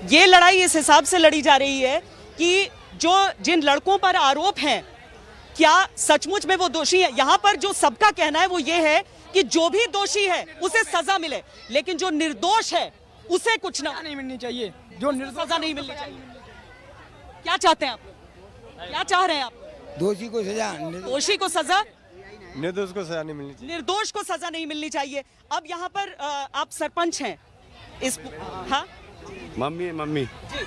ये लड़ाई इस हिसाब से लड़ी जा रही है कि जिन लड़कों पर आरोप हैं क्या सचमुच में वो दोषी है। यहाँ पर जो सबका कहना है वो ये है कि जो भी दोषी है उसे सजा मिले, लेकिन जो निर्दोष है उसे कुछ नहीं मिलनी चाहिए, जो सजा नहीं मिलनी चाहिए। क्या चाहते हैं आप लोग, क्या चाह रहे हैं आप? दोषी को सजा, दोषी को सजा, निर्दोष को सजा नहीं मिलनी चाहिए। निर्दोष को सजा नहीं मिलनी चाहिए। अब यहाँ पर आप सरपंच हैं इस, हाँ मम्मी जी,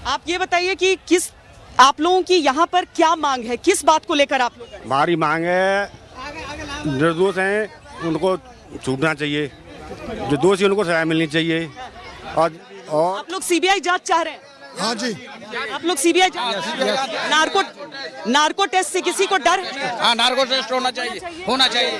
आप ये बताइए कि किस आप लोगों की यहाँ पर क्या मांग है, किस बात को लेकर आप लोग? हमारी मांग है निर्दोष हैं उनको छूटना चाहिए, जो दोषी उनको सजा मिलनी चाहिए। और आप लोग सीबीआई जांच चाह रहे हैं? हाँ जी, आप लोग सीबीआई नार्को टेस्ट से किसी को डर है? हाँ, नार्को टेस्ट होना चाहिए, होना चाहिए,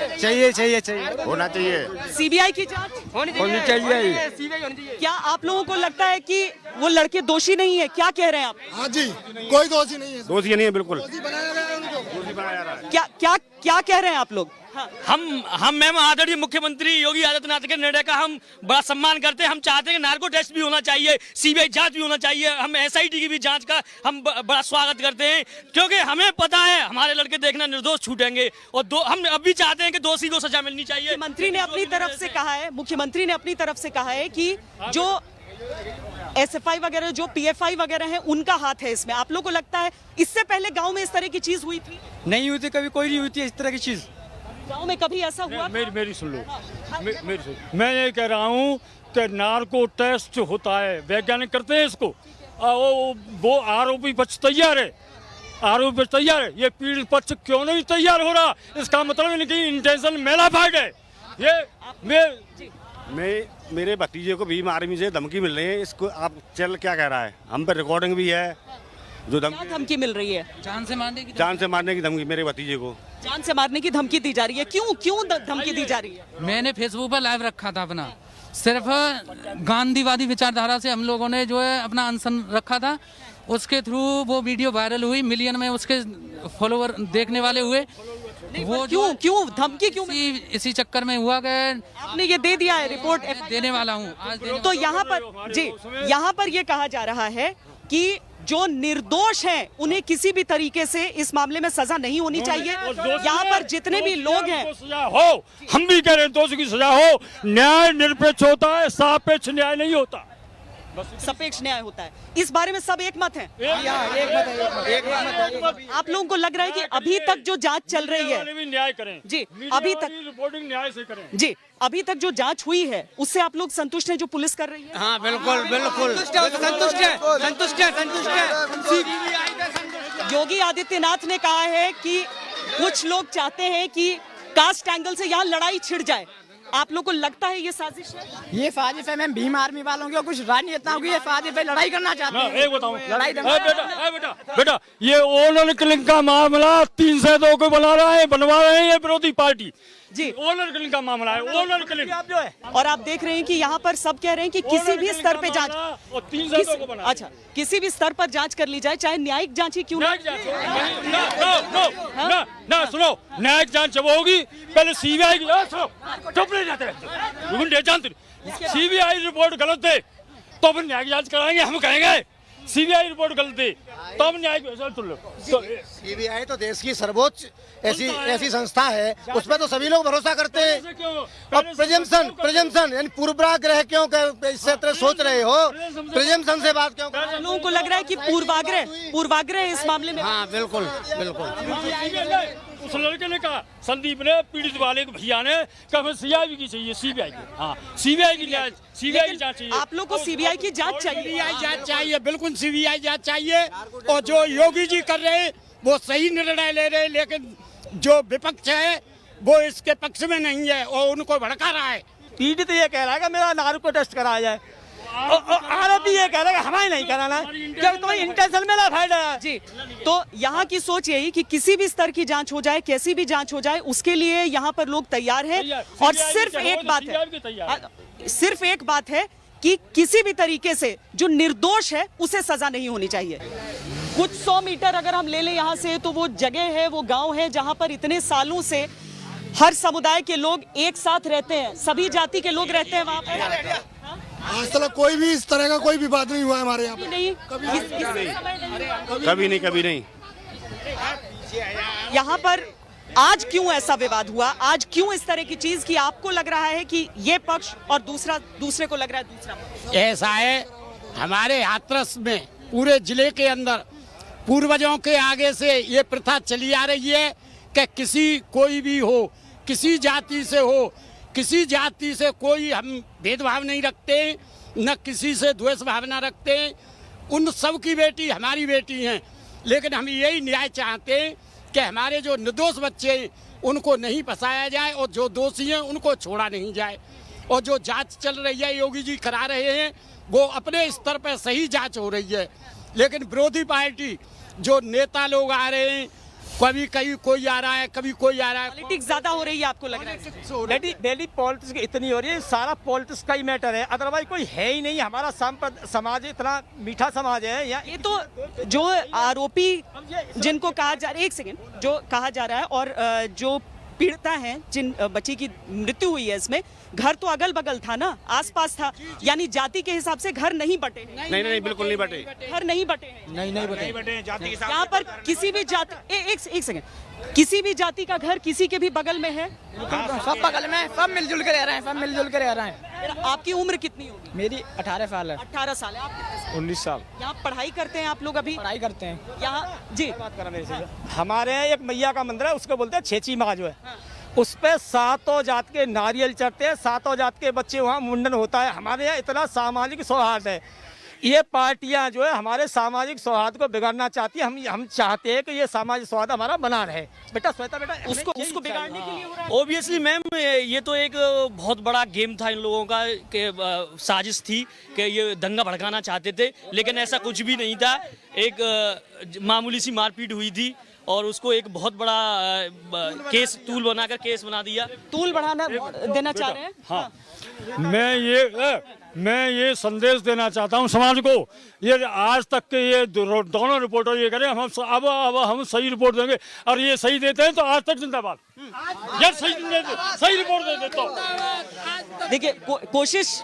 होना चाहिए। सीबीआई की जांच होनी चाहिए। क्या आप लोगों को लगता है कि वो लड़के दोषी नहीं है? क्या कह रहे हैं आप? हाँ जी, कोई दोषी नहीं है, दोषी नहीं है, बिल्कुल दोषी बनाया गया है उनको। क्या क्या क्या कह रहे हैं आप लोग? हाँ। हम मैम आदरणीय मुख्यमंत्री योगी आदित्यनाथ के निर्णय का हम बड़ा सम्मान करते हैं। हम चाहते हैं कि नार्को टेस्ट भी होना चाहिए, सीबीआई जांच भी होना चाहिए। हम एसआईटी की भी जांच का हम बड़ा स्वागत करते हैं, क्योंकि हमें पता है हमारे लड़के देखना निर्दोष छूटेंगे। और हम अब भी चाहते हैं कि दोषी को सजा मिलनी चाहिए। मुख्यमंत्री ने अपनी तरफ से कहा है, मुख्यमंत्री ने अपनी तरफ से कहा है कि जो एसएफआई वगैरह, जो पीएफआई वगैरह है, उनका हाथ है इसमें। आप लोग को लगता है इससे पहले गांव में इस तरह की चीज हुई थी? नहीं हुई थी, कभी कोई नहीं हुई थी इस तरह की चीज। गांव में कभी ऐसा हुआ? मेरी सुन लो, मेरी सुन। मैं ये कह रहा हूँ कि नार्को टेस्ट होता है, वैज्ञानिक करते हैं इसको। वो आरोपी पक्ष तैयार है, आरोपी पक्ष तैयार है, ये पीड़ित पक्ष क्यों नहीं तैयार हो रहा? इसका मतलब है कि इंटेंशन मेला फाइट है। ये मेरे भतीजे को भीम आर्मी से धमकी मिल रही है। इसको आप चल क्या कह रहा है, हम पे रिकॉर्डिंग भी है। जो धमकी मिल रही है? जान से मारने की धमकी मेरे भतीजे को जान से मारने की धमकी दी जा रही है। क्यों धमकी दी जा रही है? मैंने फेसबुक पर लाइव रखा था अपना, सिर्फ गांधीवादी विचारधारा से हम लोगों ने जो है अपना अनशन रखा था। उसके थ्रू वो वीडियो वायरल हुई, मिलियन में उसके फॉलोवर देखने वाले हुए। वो क्यों धमकी क्यों? इसी चक्कर में हुआ कि आपने ये दे दिया है, रिपोर्ट देने वाला हूँ आज। तो यहाँ पर जी, यहाँ पर ये कहा जा रहा है कि जो निर्दोष हैं उन्हें किसी भी तरीके से इस मामले में सजा नहीं होनी चाहिए। यहाँ पर जितने भी लोग हैं, सजा हो, हम भी कह रहे हैं दोषी की सजा हो। न्याय निरपेक्ष होता है, सापेक्ष न्याय नहीं होता, सापेक्ष न्याय होता है। इस बारे में सब एक मत है। आप लोगों को लग रहा है कि अभी तक जो जांच चल रही है, न्याय करें जी, अभी तक रिपोर्टिंग न्याय से करें जी, अभी तक जो जांच हुई है उससे आप लोग संतुष्ट हैं जो पुलिस कर रही है? हाँ, बिल्कुल संतुष्ट है। योगी आदित्यनाथ ने कहा है कि कुछ लोग चाहते हैं कि कास्ट एंगल से यहाँ लड़ाई छिड़ जाए। आप लोग को लगता है ये साजिश है? ये साजिश है मैम, भीम आर्मी वालों की और कुछ राजनेताओं की ये साजिश पे लड़ाई करना चाहते हैं। एक बताऊं, लड़ाई बेटा ये ओनर किलिंग का मामला 302 को बनवा रहे हैं ये विरोधी पार्टी जी। ओनर किलिंग का मामला है, ओनर किलिंग जो है। और आप देख रहे हैं कि यहाँ पर सब कह रहे हैं कि किसी भी स्तर पे जांच, अच्छा, किसी भी स्तर पर जांच कर ली जाए, चाहे न्यायिक जांच ही क्यों ना। सुनो, न्यायिक जांच जब होगी पहले सीबीआई की, चुप नहीं जाते, सीबीआई रिपोर्ट गलत है तो फिर न्यायिक जांच कराएंगे। हम कहेंगे सीबीआई रिपोर्ट गलत है तो हम न्यायिक सीबीआई तो देश की सर्वोच्च ऐसी संस्था है, उसमें तो सभी लोग भरोसा करते हैं। और प्रिजम्पशन यानी पूर्वाग्रह क्यों इससे तरह सोच रहे हो? प्रिजम्पशन से बात क्यों? लोगों को लग रहा है कि पूर्वाग्रह इस मामले में। हाँ, बिल्कुल। उस लड़के ने कहा, संदीप ने, पीड़ित वाले के भैया ने कहा सीबीआई की चाहिए, सीबीआई की, हाँ सीबीआई की जांच चाहिए। आप लोग को सीबीआई की जांच चाहिए? सीबीआई जांच चाहिए, बिल्कुल सीबीआई जांच चाहिए। और जो योगी जी कर रहे हैं वो सही निर्णय ले रहे हैं, लेकिन जो विपक्ष है वो इसके पक्ष में नहीं है और उनको भड़का रहा है। पीड़ित ये कह रहा है कि मेरा नार्को टेस्ट कराया जाए, आरोपी ये कह रहा है कि हमें नहीं कराना, क्योंकि तुम्हारी इंटेंशन मेरा फायदा है जी। तो यहाँ की सोच यही कि किसी भी स्तर की जांच हो जाए, कैसी भी जांच हो जाए, उसके लिए यहाँ पर लोग तैयार हैं। और सिर्फ एक बात है कि किसी भी तरीके से जो निर्दोष है उसे सजा नहीं होनी चाहिए। कुछ 100 मीटर अगर हम ले लें यहाँ से, तो वो जगह है, वो गांव है जहाँ पर इतने सालों से हर समुदाय के लोग एक साथ रहते हैं, सभी जाति के लोग रहते हैं वहाँ पर। आज तक कोई भी इस तरह का कोई विवाद नहीं हुआ हमारे यहाँ पे। नहीं कभी नहीं। यहाँ पर आज क्यों ऐसा विवाद हुआ? आज क्यों इस तरह की चीज कि आपको लग रहा है कि ये पक्ष और दूसरे को लग रहा है दूसरा पक्ष? ऐसा है, हमारे हाथरस में पूरे जिले के अंदर पूर्वजों के आगे से ये प्रथा चली आ रही है कि किसी कोई भी हो, किसी जाति से हो, किसी जाति से कोई हम भेदभाव नहीं रखते, न किसी से द्वेष भावना रखते। उन सब की बेटी हमारी बेटी हैं, लेकिन हम यही न्याय चाहते हैं कि हमारे जो निर्दोष बच्चे हैं उनको नहीं फंसाया जाए और जो दोषी हैं उनको छोड़ा नहीं जाए। और जो जांच चल रही है योगी जी करा रहे हैं वो अपने स्तर पर सही जांच हो रही है, लेकिन विरोधी पार्टी जो नेता लोग आ रहे हैं, कभी कहीं कोई आ रहा है, कभी कोई आ रहा है। पॉलिटिक्स ज्यादा हो रही है आपको लग रहा है? डेली पॉलिटिक्स इतनी हो रही है, सारा पॉलिटिक्स का ही मैटर है, अदरवाइज कोई है ही नहीं। हमारा समाज इतना मीठा समाज है। ये तो जो आरोपी जिनको कहा जा रहा है, एक सेकेंड, जो कहा जा रहा है और जो पीड़िता हैं, जिन बच्ची की मृत्यु हुई है, इसमें घर तो अगल बगल था ना, आसपास था, यानी जाति के हिसाब से घर नहीं बटे हैं। नहीं बिल्कुल नहीं बटे। घर नहीं बटे हैं। नहीं बटे। यहाँ पर किसी भी जाति एक सेकेंड, किसी भी जाति का घर किसी के भी बगल में है? सब बगल में, सब मिलजुल के रह रहे हैं, सब मिलजुल के रह रहे हैं। आपकी उम्र कितनी होगी? मेरी 18 साल है। 18 साल है। आप कितने साल? 19 साल। यहाँ पढ़ाई करते हैं आप लोग अभी? पढ़ाई करते हैं यहाँ जी। बात करा मेरे से। हमारे यहाँ एक मैया का मंदिर है, उसको बोलते हैं छेची माँ जो है। उस पे सातों जात के नारियल चढ़ते हैं, सातों जात के बच्चे वहाँ मुंडन होता है। हमारे यहाँ इतना सामाजिक सौहार्द है। ये पार्टियां जो है हमारे सामाजिक सौहार्द को बिगाड़ना चाहती है। हम चाहते हैं कि ये सामाजिक सौहार्द हमारा बना रहे। बेटा श्वेता, बेटा उसको बिगाड़ने के लिए हो रहा है। ऑब्वियसली मैम, ये तो एक बहुत बड़ा गेम था इन लोगों का, कि साजिश थी कि ये दंगा भड़काना चाहते थे, लेकिन ऐसा कुछ भी नहीं था। एक मामूली सी मारपीट हुई थी और उसको एक बहुत बड़ा तूल बना दिया। तूल बढ़ाना देना चाह रहे हैं? हाँ, मैं ये संदेश देना चाहता हूँ समाज को। ये आज तक के ये दोनों रिपोर्टर ये करें अब हम सही रिपोर्ट देंगे, और ये सही देते हैं तो आज तक जिंदाबाद। ये सही रिपोर्ट दे देता हूँ। देखिए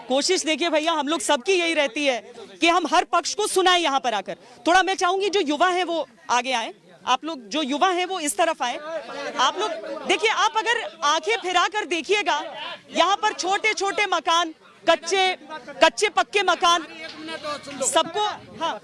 कोशिश देखिए भैया, हम लोग सबकी यही रहती है कि हम हर पक्ष को सुनाएं यहाँ पर आकर। थोड़ा मैं चाहूंगी जो युवा है वो आगे आए। आप लोग जो युवा हैं वो इस तरफ आए। आप लोग देखिए, आप अगर आंखें फिरा कर देखिएगा, यहाँ पर छोटे छोटे मकान, कच्चे पक्के मकान, सबको हाँ,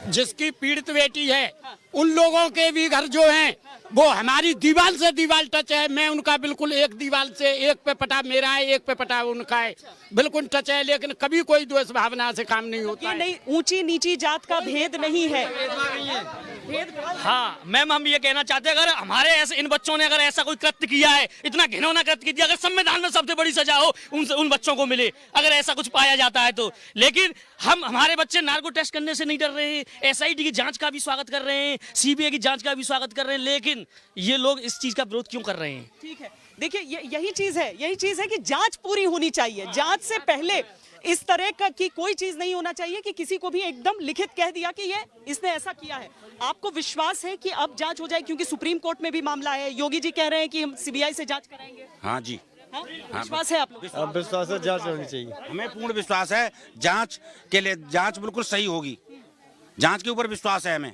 जिसकी पीड़ित बेटी है उन लोगों के भी घर जो हैं वो हमारी दीवार से दीवार टच है। मैं उनका बिल्कुल एक दीवार से, एक पे पटा मेरा है, एक पे पटा उनका है, बिल्कुल टच है, लेकिन कभी कोई द्वेष भावना से काम नहीं होता है। नहीं, ऊंची नीची जात का भेद नहीं है। हाँ मैम, हम ये कहना चाहते हैं, अगर हमारे ऐसे इन बच्चों ने अगर ऐसा कोई कृत्य किया है, इतना घिनौना कृत्य किया, अगर संविधान में सबसे बड़ी सजा हो उन बच्चों को मिले, अगर ऐसा कुछ पाया जाता है तो। लेकिन हमारे बच्चे नार्को टेस्ट करने से नहीं डर रहे हैं, SIT की जांच का भी स्वागत कर रहे हैं, CBI की जांच का भी स्वागत कर रहे हैं, लेकिन ये लोग इस चीज का विरोध क्यों कर रहे हैं? ठीक है, देखिए यही चीज है कि जांच पूरी होनी चाहिए। जांच से पहले इस तरह का की कोई चीज नहीं होना चाहिए कि किसी को भी एकदम लिखित कह दिया कि ये इसने ऐसा किया है। आपको विश्वास है कि अब जांच हो जाए, क्योंकि सुप्रीम कोर्ट में भी मामला है, योगी जी कह रहे हैं कि हम CBI से जांच कराएंगे? हाँ जी, हाँ? विश्वास है आप लोग? अब विश्वास है, जांच होनी चाहिए। हमें पूर्ण विश्वास है जांच के लिए, जांच बिल्कुल सही होगी। जांच के ऊपर विश्वास है हमें।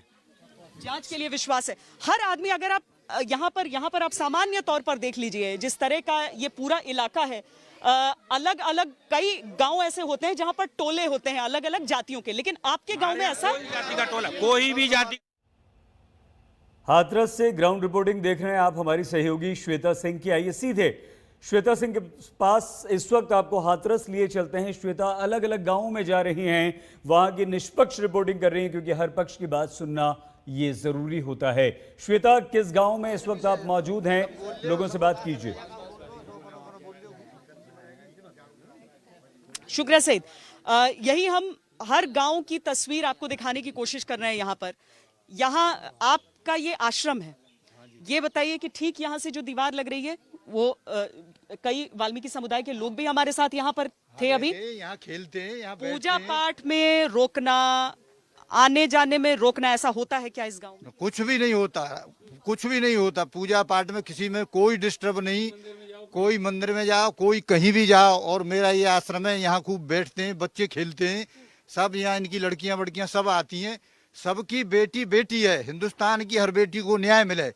जांच के लिए विश्वास है हर आदमी। अगर आप यहाँ पर आप सामान्य तौर पर देख लीजिए, जिस तरह का ये पूरा इलाका है, अलग अलग कई गांव ऐसे होते हैं जहां पर टोले होते हैं अलग अलग जातियों के, लेकिन आपके गांव में ऐसा जाति का टोला, कोई भी जाति। हाथरस से ग्राउंड रिपोर्टिंग देख रहे हैं आप हमारी सहयोगी श्वेता सिंह की। आइए सीधे श्वेता सिंह के पास इस वक्त आपको हाथरस लिए चलते हैं। श्वेता अलग अलग गांवों में जा रही हैं, वहां की निष्पक्ष रिपोर्टिंग कर रही हैं, क्योंकि हर पक्ष की बात सुनना ये जरूरी होता है। श्वेता, किस गांव में इस वक्त आप मौजूद हैं? लोगों से बात कीजिए। शुक्रिया सईद। यही हम हर गांव की तस्वीर आपको दिखाने की कोशिश कर रहे हैं। यहाँ आपका ये आश्रम है, ये बताइए कि ठीक यहाँ से जो दीवार लग रही है वो कई वाल्मीकि समुदाय के लोग भी हमारे साथ यहाँ पर थे। अभी यहाँ खेलते हैं, यहाँ पूजा पाठ में रोकना, आने जाने में रोकना, ऐसा होता है क्या इस गांव में? कुछ भी नहीं होता, कुछ भी नहीं होता। पूजा पाठ में किसी में कोई डिस्टर्ब नहीं, कोई मंदिर में जाओ, कोई कहीं भी जाओ, और मेरा ये आश्रम है, यहाँ खूब बैठते हैं, बच्चे खेलते हैं, सब यहाँ इनकी लड़कियां वड़कियां सब आती हैं। सबकी बेटी बेटी है, हिंदुस्तान की हर बेटी को न्याय मिले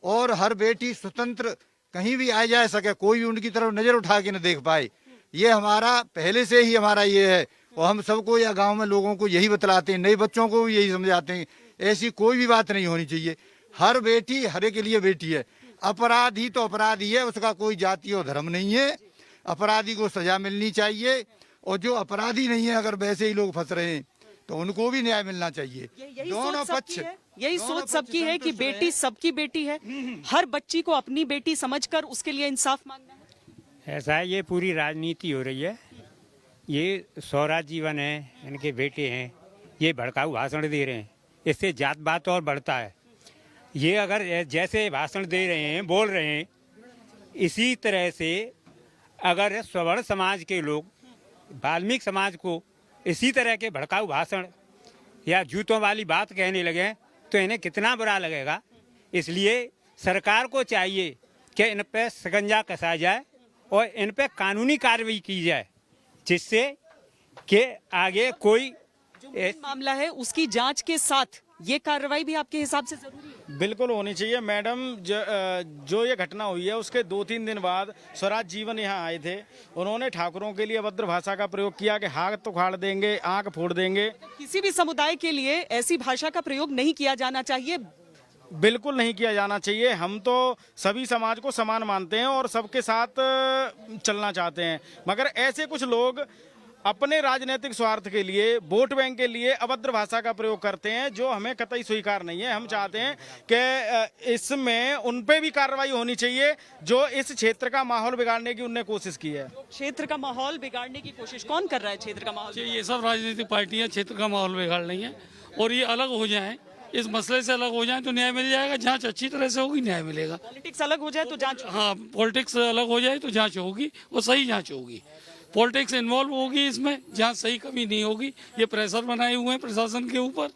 और हर बेटी स्वतंत्र कहीं भी आ जा सके, कोई भी उनकी तरफ नजर उठा के न देख पाए। ये हमारा पहले से ही हमारा ये है, और हम सबको या गांव में लोगों को यही बतलाते हैं, नए बच्चों को भी यही समझाते हैं, ऐसी कोई भी बात नहीं होनी चाहिए। हर बेटी हर के लिए बेटी है। अपराधी तो अपराधी है, उसका कोई जाति और धर्म नहीं है। अपराधी को सजा मिलनी चाहिए, और जो अपराधी नहीं है अगर वैसे ही लोग फंस रहे हैं तो उनको भी न्याय मिलना चाहिए। दोनों पक्ष, यही सोच सबकी है कि बेटी सबकी बेटी है, हर बच्ची को अपनी बेटी समझकर उसके लिए इंसाफ मांगना है। ऐसा है, ये पूरी राजनीति हो रही है। ये स्वराज जीवन है, इनके बेटे हैं, ये भड़काऊ भाषण दे रहे हैं, इससे जात पात और बढ़ता है। ये अगर जैसे भाषण दे रहे हैं, बोल रहे हैं, इसी तरह से अगर स्वर्ण समाज के लोग वाल्मीकि समाज को इसी तरह के भड़काऊ भाषण या जूतों वाली बात कहने लगे तो इन्हें कितना बुरा लगेगा। इसलिए सरकार को चाहिए कि इन पे शिकंजा कसा जाए और इन पे कानूनी कार्रवाई की जाए, जिससे कि आगे कोई जो मामला है उसकी जांच के साथ ये कार्रवाई भी आपके हिसाब से जरूरी है? बिल्कुल होनी चाहिए मैडम। जो ये घटना हुई है उसके 2-3 दिन बाद स्वराज जीवन यहाँ आए थे, उन्होंने ठाकुरों के लिए अभद्र भाषा का प्रयोग किया कि हाथ तो उखाड़ देंगे, आंख फोड़ देंगे। किसी भी समुदाय के लिए ऐसी भाषा का प्रयोग नहीं किया जाना चाहिए। बिल्कुल नहीं किया जाना चाहिए। हम तो सभी समाज को समान मानते हैं और सबके साथ चलना चाहते हैं, मगर ऐसे कुछ लोग अपने राजनीतिक स्वार्थ के लिए, वोट बैंक के लिए अभद्र भाषा का प्रयोग करते हैं, जो हमें कतई स्वीकार नहीं है। हम चाहते हैं कि इसमें उन पे भी कार्रवाई होनी चाहिए जो इस क्षेत्र का माहौल बिगाड़ने की उनने कोशिश की है। क्षेत्र का माहौल बिगाड़ने की कोशिश कौन कर रहा है? क्षेत्र का माहौल ये सब राजनीतिक पार्टियां क्षेत्र का माहौल बिगाड़ रही हैं, और ये अलग हो जाएं, इस मसले से अलग हो जाएं तो न्याय मिल जाएगा। जांच अच्छी तरह से होगी, न्याय मिलेगा। पॉलिटिक्स अलग हो जाए तो जांच, हाँ, पॉलिटिक्स अलग हो जाए तो जांच होगी, वो सही जांच होगी। पॉलिटिक्स इन्वॉल्व होगी इसमें, जहाँ सही कमी नहीं होगी। ये प्रेशर बनाए हुए हैं प्रशासन के ऊपर,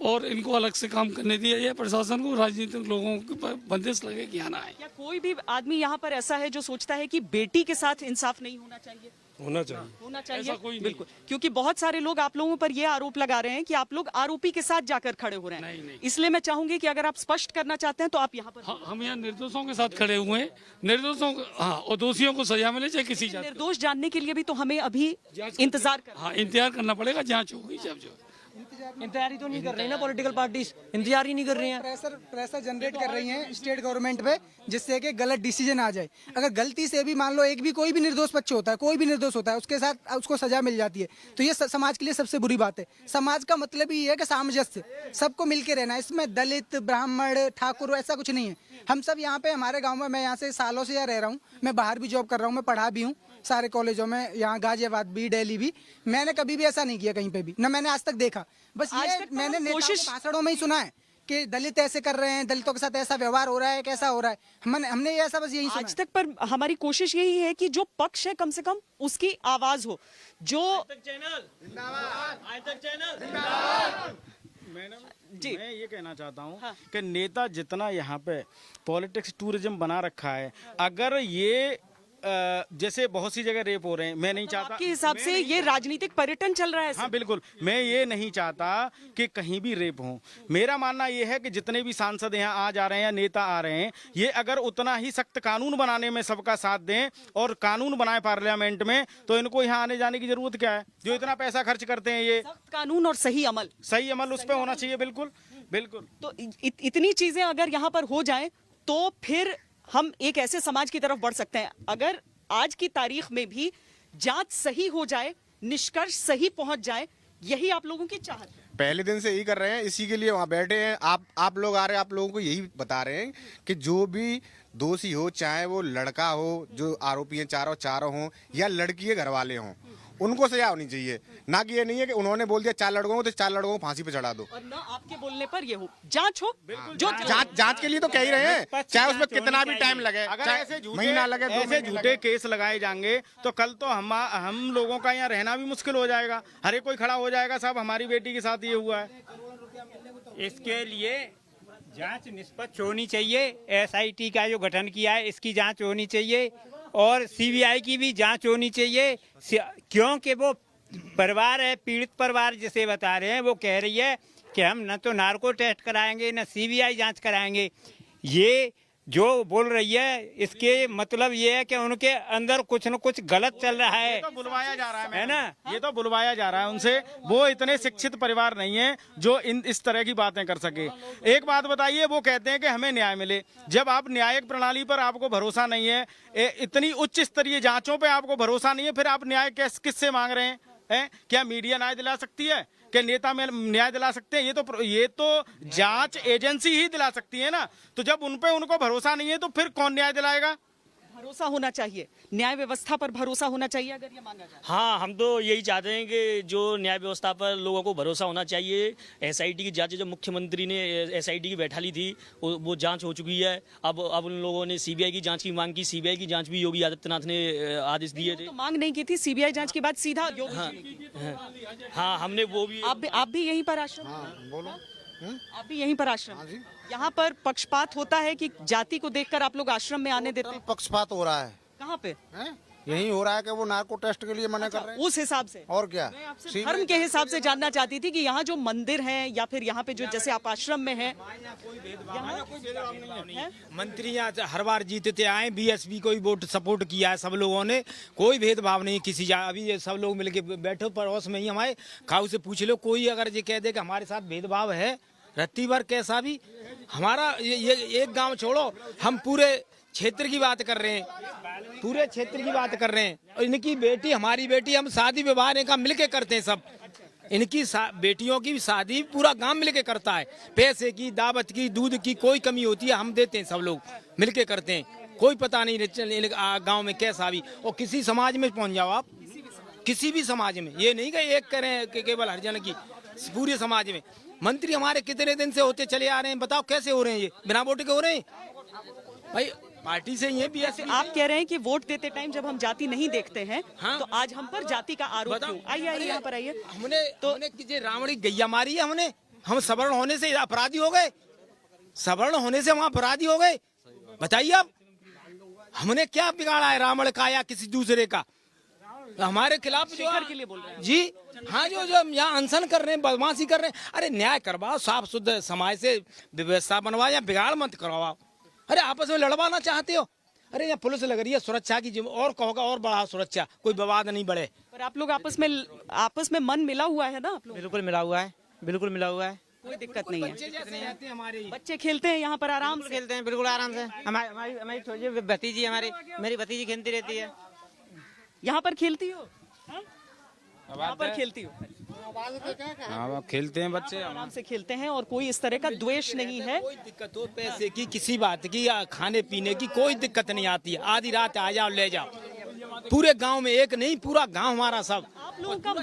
और इनको अलग से काम करने दिया जाए प्रशासन को। राजनीतिक लोगों की बंदिश लगे कि आना है। क्या कोई भी आदमी यहाँ पर ऐसा है जो सोचता है कि बेटी के साथ इंसाफ नहीं होना चाहिए? होना चाहिए, होना चाहिए। ऐसा कोई नहीं। बिल्कुल, क्योंकि बहुत सारे लोग आप लोगों पर ये आरोप लगा रहे हैं कि आप लोग आरोपी के साथ जाकर खड़े हो रहे हैं। नहीं। इसलिए मैं चाहूंगी कि अगर आप स्पष्ट करना चाहते हैं तो आप यहाँ पर। हाँ, हम यहाँ निर्दोषों के साथ खड़े हुए हैं, निर्दोषों को, हाँ, और दोषियों को सजा मिले चाहे किसी जात। निर्दोष जानने के लिए भी तो हमें अभी इंतजार करना। हाँ, इंतजार करना पड़ेगा, जांच होगी जब जो। इंतजार ही तो नहीं कर रही ना पॉलिटिकल पार्टीज, इंतजार ही नहीं कर रही हैं। प्रेशर जनरेट कर रही हैं स्टेट गवर्नमेंट पे, जिससे कि गलत डिसीजन आ जाए। अगर गलती से भी मान लो कोई भी निर्दोष बच्चा होता है, कोई भी निर्दोष होता है, उसके साथ उसको सजा मिल जाती है, तो ये समाज के लिए सबसे बुरी बात है। समाज का मतलब ही है कि सामंजस्य, सबको मिलके रहना है। इसमें दलित, ब्राह्मण, ठाकुर ऐसा कुछ नहीं है। हम सब यहाँ पे हमारे गाँव में, मैं यहाँ से सालों से यहाँ रह रहा हूँ, मैं बाहर भी जॉब कर रहा हूँ, मैं पढ़ा भी हूँ सारे कॉलेजों में, यहाँ गाजियाबाद भी, दिल्ली भी। मैंने कभी भी ऐसा नहीं किया कहीं पे भी, न मैंने आज तक देखा। बस ये मैंने कोशिश भाषणों में ही सुना है कि दलित ऐसे कर रहे हैं, दलितों के साथ ऐसा व्यवहार हो रहा है, कैसा हो रहा है। हमने ये ऐसा बस यही सुना आज तक। पर हमारी कोशिश यही है कि जो पक्ष है कम से कम उसकी आवाज हो। जो जी, मैं ये कहना चाहता हूँ कि नेता जितना यहाँ पे पॉलिटिक्स टूरिज्म बना रखा है, अगर ये जैसे बहुत सी जगह रेप हो रहे हैं, मैं नहीं चाहता। आपके हिसाब से ये राजनीतिक पर्यटन चल रहा है? हाँ बिल्कुल, मैं ये नहीं चाहता कि कहीं भी रेप हो। मेरा मानना ये है कि जितने भी सांसद यहाँ आ जा रहे हैं, नेता आ रहे हैं, ये अगर उतना ही सख्त कानून बनाने में सबका साथ दें और कानून बनाए पार्लियामेंट में, तो इनको यहाँ आने जाने की जरूरत क्या है? जो इतना पैसा खर्च करते हैं, ये सख्त कानून और सही अमल उस पर होना चाहिए। बिल्कुल बिल्कुल। तो इतनी चीजें अगर यहाँ पर हो जाए तो फिर हम एक ऐसे समाज की तरफ बढ़ सकते हैं। अगर आज की तारीख में भी जांच सही हो जाए, निष्कर्ष सही पहुंच जाए, यही आप लोगों की चाहत है। पहले दिन से यही कर रहे हैं, इसी के लिए वहाँ बैठे हैं। आप लोग आ रहे हैं, आप लोगों को यही बता रहे हैं कि जो भी दोषी हो, चाहे वो लड़का हो, जो आरोपी हैं चारों हों, या लड़की के घर वाले हों, उनको सजा होनी चाहिए। ना कि ये नहीं है कि उन्होंने बोल दिया 4 लड़कों को तो 4 लड़कों को फांसी पे चढ़ा दो, और ना आपके बोलने पर ये हो। जांच हो, जो जांच के लिए तो कह ही रहे हैं, चाहे उसमें कितना भी टाइम लगे, अगर ऐसे महीना लगे, ऐसे झूठे केस लगाए जाएंगे तो कल तो हम लोगों का यहाँ रहना भी मुश्किल हो जाएगा। हर एक कोई खड़ा हो जाएगा, साहब हमारी बेटी के साथ ये हुआ है। इसके लिए जांच निष्पक्ष होनी चाहिए। एसआईटी का जो गठन किया है इसकी जांच होनी चाहिए और सीबीआई की भी जांच होनी चाहिए, क्योंकि वो परिवार है, पीड़ित परिवार जिसे बता रहे हैं, वो कह रही है कि हम न तो नार्को टेस्ट कराएंगे न सीबीआई जांच कराएंगे। ये जो बोल रही है इसके मतलब ये है कि उनके अंदर कुछ न कुछ गलत चल रहा है। ये तो बुलवाया जा रहा है है ना, ये तो बुलवाया जा रहा है उनसे। वो इतने शिक्षित परिवार नहीं है जो इस तरह की बातें कर सके। एक बात बताइए, वो कहते हैं कि हमें न्याय मिले। जब आप न्यायिक प्रणाली पर आपको भरोसा नहीं है, इतनी उच्च स्तरीय जांचों पे आपको भरोसा नहीं है, फिर आप न्याय किससे मांग रहे हैं? क्या मीडिया न्याय दिला सकती है? क्या नेता में न्याय दिला सकते हैं? ये तो जांच एजेंसी ही दिला सकती है ना। तो जब उन पे उनको भरोसा नहीं है तो फिर कौन न्याय दिलाएगा? भरोसा होना चाहिए, न्याय व्यवस्था पर भरोसा होना चाहिए अगर ये मांगा जाए। हाँ, हम तो यही चाहते हैं कि जो न्याय व्यवस्था पर लोगों को भरोसा होना चाहिए। एसआईटी की जांच, जब मुख्यमंत्री ने एसआईटी की बैठा ली थी वो जांच हो चुकी है। अब उन लोगों ने सीबीआई की जांच की मांग की। सीबीआई की जांच भी योगी आदित्यनाथ ने आदेश दिए थे। तो मांग नहीं की थी, सीबीआई जांच के बाद सीधा योगी जी ने की। हाँ, हमने वो भी। आप भी यहीं पर आश्रम? बोलो। आप भी यहीं पर आश्रम? यहाँ पर पक्षपात होता है कि जाति को देखकर आप लोग आश्रम में आने देते हैं? पक्षपात हो रहा है। कहाँ पे? यही हो रहा है कि वो नार्को टेस्ट के लिए मना कर रहे हैं। उस हिसाब से और क्या? मैं आपसे धर्म के हिसाब से जानना चाहती थी कि यहाँ जो मंदिर हैं या फिर यहाँ पे जो जैसे आप आश्रम में हैं, मंत्री यहाँ हर बार जीतते आए, बीएसपी को ही वोट सपोर्ट किया है सब लोगों ने। कोई भेदभाव नहीं किसी अभी ये सब लोग मिलके बैठो पड़ोस में ही हमारे खाऊ से पूछ लो, कोई अगर ये कह दे कि हमारे साथ भेदभाव है रत्ती भर कैसा भी, हमारा ये एक गांव छोड़ो, हम पूरे क्षेत्र की बात कर रहे हैं, पूरे क्षेत्र की बात कर रहे हैं। और इनकी बेटी, हमारी बेटी, हम शादी विवाह इनका मिलके करते हैं सब। इनकी बेटियों की शादी पूरा गांव मिलके करता है। पैसे की, दावत की, दूध की कोई कमी होती है हम देते हैं, सब लोग मिलके करते हैं। कोई पता नहीं गांव में कैसा भी। और किसी समाज में पहुंच जाओ आप, किसी भी समाज में, ये नहीं कि एक करें कि केवल हरिजन की, पूरे समाज में। मंत्री हमारे कितने दिन से होते चले आ रहे हैं, बताओ कैसे हो रहे हैं? ये बिना वोट के हो रहे हैं भाई, पार्टी से ही है बीएसपी। आप कह रहे हैं कि वोट देते टाइम जब हम जाति नहीं देखते हैं, हाँ? तो आज हम पर जाति का आरोप क्यों? आइए यहाँ पर आइए। हमने जो रावणी गैया मारी है, हम सवर्ण होने से अपराधी हो गए? सवर्ण होने से हम अपराधी हो गए? बताइए आप, हमने क्या बिगाड़ा है रावण का या किसी दूसरे का? हमारे खिलाफ जो के लिए बोल रहे हैं जी, हाँ, जो यहाँ अनशन कर रहे हैं, बदमाशी कर रहे हैं। अरे न्याय करवाओ, साफ शुद्ध समाज से व्यवस्था बनवाओ, या बिगाड़ मत करवाओ। अरे आपस में लड़वाना चाहते हो? अरे यहाँ पुलिस लग रही है सुरक्षा की, और कहोगा और बढ़ा सुरक्षा, कोई विवाद नहीं बढ़े। पर आप लोग आपस में मन मिला हुआ है ना? आप लोग? बिल्कुल मिला हुआ है, बिल्कुल मिला हुआ है, कोई दिक्कत नहीं है। हमारे बच्चे खेलते हैं यहाँ पर आराम से? खेलते हैं बिल्कुल आराम से। हमारी छोटी भतीजी, मेरी भतीजी खेलती रहती है। यहाँ पर खेलती हो? यहाँ पर खेलती हो? हाँ, खेलते हैं बच्चे, आराम से खेलते हैं और कोई इस तरह का द्वेष नहीं है। कोई दिक्कत हो पैसे की, किसी बात की या खाने पीने की कोई दिक्कत नहीं आती है। आधी रात आ जाओ, ले जाओ। पूरे गांव में एक नहीं, पूरा गांव हमारा सब। आप लोगों का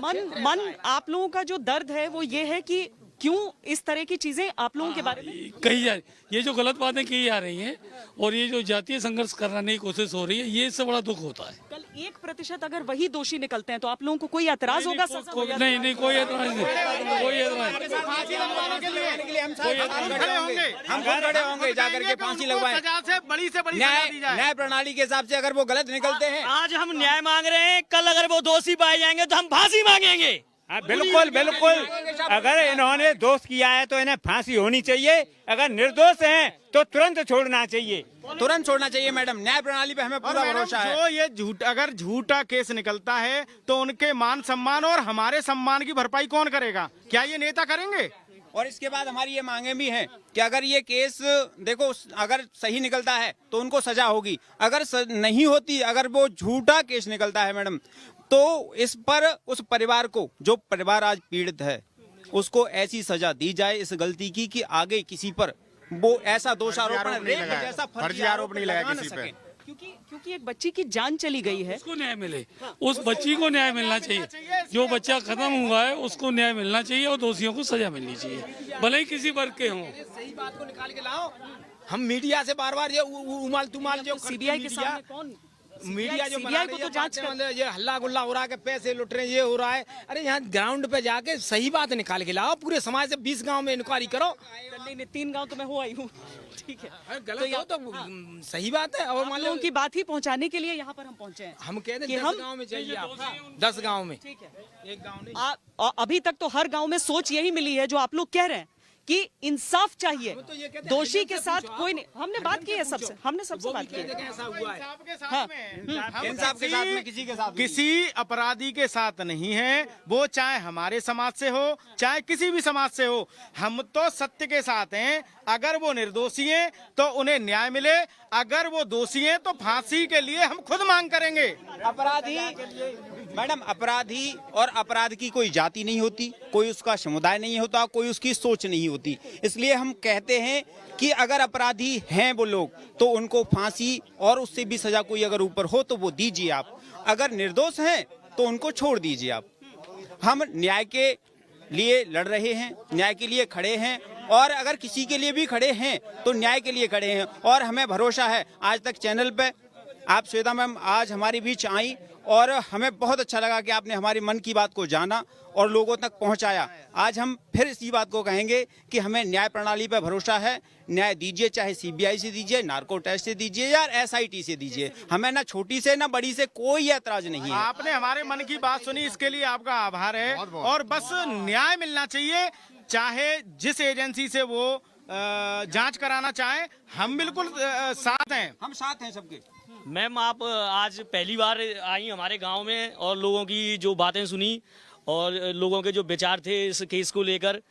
मन आप लोगों का जो दर्द है वो ये है कि क्यों इस तरह की चीजें आप लोगों के बारे में कही जा रही, ये जो गलत बातें की जा रही हैं और ये जो जातीय संघर्ष कराने की कोशिश हो रही है, ये इससे बड़ा दुख होता है। कल 1% अगर वही दोषी निकलते हैं तो आप लोगों को कोई एतराज होगा? नहीं, कोई एतराज नहीं, कोई एतराज हम खड़े होंगे जाकर के फांसी लगवाएं। बड़ी से बड़ी न्याय प्रणाली के हिसाब से अगर वो गलत निकलते हैं। आज हम न्याय मांग रहे हैं, कल अगर वो दोषी पाए जाएंगे तो हम फांसी मांगेंगे। बिल्कुल बिल्कुल। अगर इन्होंने दोष किया है तो इन्हें फांसी होनी चाहिए, अगर निर्दोष हैं तो तुरंत छोड़ना चाहिए, तुरंत छोड़ना चाहिए मैडम। न्याय प्रणाली पे हमें पूरा भरोसा है। जो ये अगर झूठा केस निकलता है तो उनके मान सम्मान और हमारे सम्मान की भरपाई कौन करेगा? क्या ये नेता करेंगे? और इसके बाद हमारी ये मांगे भी हैं कि अगर ये केस देखो अगर सही निकलता है तो उनको सजा होगी, अगर नहीं होती, अगर वो झूठा केस निकलता है मैडम, तो इस पर उस परिवार को, जो परिवार आज पीड़ित है, उसको ऐसी सजा दी जाए इस गलती की कि आगे किसी पर वो ऐसा दोषारोपण जैसा फर्जी आरोप नहीं लगा किसी पे। क्योंकि एक बच्ची की जान चली गई है, उसको न्याय मिले, उस बच्ची को न्याय मिलना चाहिए। जो बच्चा खत्म हुआ है उसको न्याय मिलना चाहिए और दोषियों को सजा मिलनी चाहिए, भले ही किसी वर्ग के हों। सही बात को निकाल के लाओ। हम मीडिया से बार बार ये उमाल तुमाल जो सीबीआई के सामने मीडिया जो CBI बना को रही तो है जांच बातें, मतलब ये हल्ला गुल्ला हो रहा है कि पैसे लुट रहे हैं, ये हो रहा है। अरे यहाँ ग्राउंड पे जाके सही बात निकाल के लाओ, पूरे समाज से 20 गांव में इंक्वायरी करो। नहीं 3 गांव तो मैं हो आई हूँ, ठीक है। अरे गलत हो तो सही बात है। और मान लो लोगों की बात ही पहुंचाने के लिए यहाँ पर हम पहुंचे हैं। हम कहते कि हैं 10 हम- गांव में चाहिए आप, 10 गांव में, ठीक है। एक गांव नहीं। अभी तक तो हर गांव में सोच यही मिली है जो आप लोग कह रहे हैं कि इंसाफ चाहिए, तो ये कहते हैं, दोषी हरिजन के से साथ पूछो, कोई नहीं। हमने बात की है सबसे, हमने सबसे वो भी बात की कहते है। हैं ऐसा हुआ है। इंसाफ के साथ में किसी के साथ किसी अपराधी के साथ नहीं है, वो चाहे हमारे समाज से हो चाहे किसी भी समाज से हो, हम तो सत्य के साथ हैं। अगर वो निर्दोषी हैं तो उन्हें न्याय मिले, अगर वो दोषी हैं तो फांसी के लिए हम खुद मांग करेंगे। अपराधी मैडम, अपराधी और अपराध की कोई जाति नहीं होती, कोई उसका समुदाय नहीं होता, कोई उसकी सोच नहीं होती। इसलिए हम कहते हैं कि अगर अपराधी हैं वो लोग तो उनको फांसी और उससे भी सजा कोई अगर ऊपर हो तो वो दीजिए आप। अगर निर्दोष हैं तो उनको छोड़ दीजिए आप। हम न्याय के लिए लड़ रहे हैं, न्याय के लिए खड़े हैं, और अगर किसी के लिए भी खड़े हैं तो न्याय के लिए खड़े हैं। और हमें भरोसा है, आज तक चैनल पे आप श्वेता मैम आज हमारे बीच आई और हमें बहुत अच्छा लगा कि आपने हमारे मन की बात को जाना और लोगों तक पहुंचाया। आज हम फिर इसी बात को कहेंगे कि हमें न्याय प्रणाली पर भरोसा है। न्याय दीजिए, चाहे CBI से दीजिए, नार्को टेस्ट से दीजिए या SIT से दीजिए। हमें ना छोटी से ना बड़ी से कोई ऐतराज नहीं है। आपने हमारे मन की बात सुनी, इसके लिए आपका आभार है। और बस न्याय मिलना चाहिए, चाहे जिस एजेंसी से वो जांच कराना चाहे, हम बिल्कुल साथ हैं। हम साथ हैं सबके। मैम आप आज पहली बार आई हमारे गांव में और लोगों की जो बातें सुनी और लोगों के जो विचार थे इस केस को लेकर,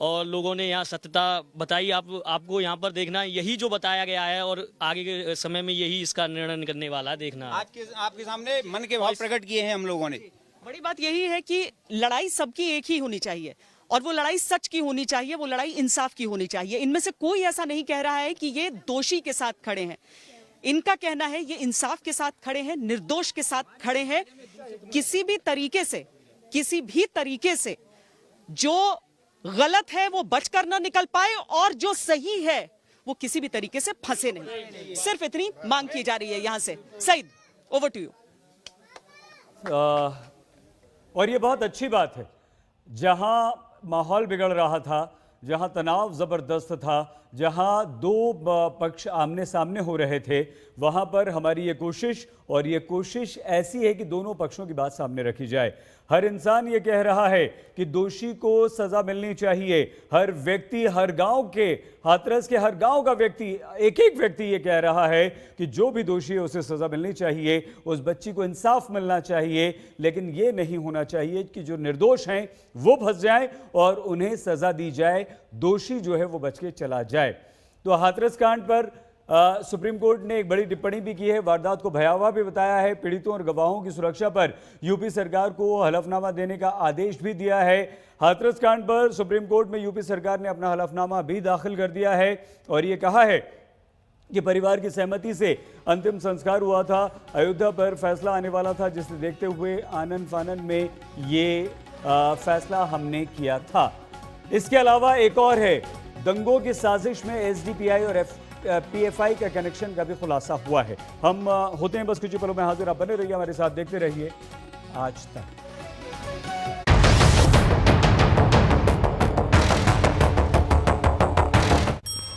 और लोगों ने यहाँ सत्यता बताई। आपको यहाँ पर देखना यही जो बताया गया है और आगे के समय में यही इसका निर्णय करने वाला है, देखना। आज के आपके सामने मन के भाव प्रकट किए हैं हम लोगों ने। बड़ी बात यही है कि लड़ाई सबकी एक ही होनी चाहिए, और वो लड़ाई सच की होनी चाहिए, वो लड़ाई इंसाफ की होनी चाहिए। इनमें से कोई ऐसा नहीं कह रहा है कि ये दोषी के साथ खड़े हैं। इनका कहना है ये इंसाफ के साथ खड़े हैं, निर्दोष के साथ खड़े हैं। किसी भी तरीके से जो गलत है वो बचकर न निकल पाए, और जो सही है वो किसी भी तरीके से फंसे नहीं। सिर्फ इतनी मांग की जा रही है यहां से। Saeed, over to you. और ये बहुत अच्छी बात है, जहां माहौल बिगड़ रहा था, जहां तनाव जबरदस्त था, जहां दो पक्ष आमने सामने हो रहे थे, वहां पर हमारी ये कोशिश, और ये कोशिश ऐसी है कि दोनों पक्षों की बात सामने रखी जाए। हर इंसान ये कह रहा है कि दोषी को सजा मिलनी चाहिए। हर व्यक्ति, हर गांव के, हाथरस के हर गांव का व्यक्ति, एक एक व्यक्ति ये कह रहा है कि जो भी दोषी है उसे सजा मिलनी चाहिए, उस बच्ची को इंसाफ मिलना चाहिए। लेकिन ये नहीं होना चाहिए कि जो निर्दोष हैं वो फंस जाएं और उन्हें सजा दी जाए, दोषी जो है वो बच के चला जाए। तो हाथरस कांड पर सुप्रीम कोर्ट ने एक बड़ी टिप्पणी भी की है, वारदात को भयावह भी बताया है। पीड़ितों और गवाहों की सुरक्षा पर यूपी सरकार को हलफनामा देने का आदेश भी दिया है। हाथरस कांड पर सुप्रीम कोर्ट में यूपी सरकार ने अपना हलफनामा भी दाखिल कर दिया है और ये कहा है कि परिवार की सहमति से अंतिम संस्कार हुआ था। अयोध्या पर फैसला आने वाला था, जिसे देखते हुए आनन फानन में ये फैसला हमने किया था। इसके अलावा एक और है, दंगों की साजिश में SDPI और PFI का कनेक्शन का भी खुलासा हुआ है। हम होते हैं बस कुछ ही पलों में हाजिर। आप बने रहिए हमारे साथ, देखते रहिए आज तक।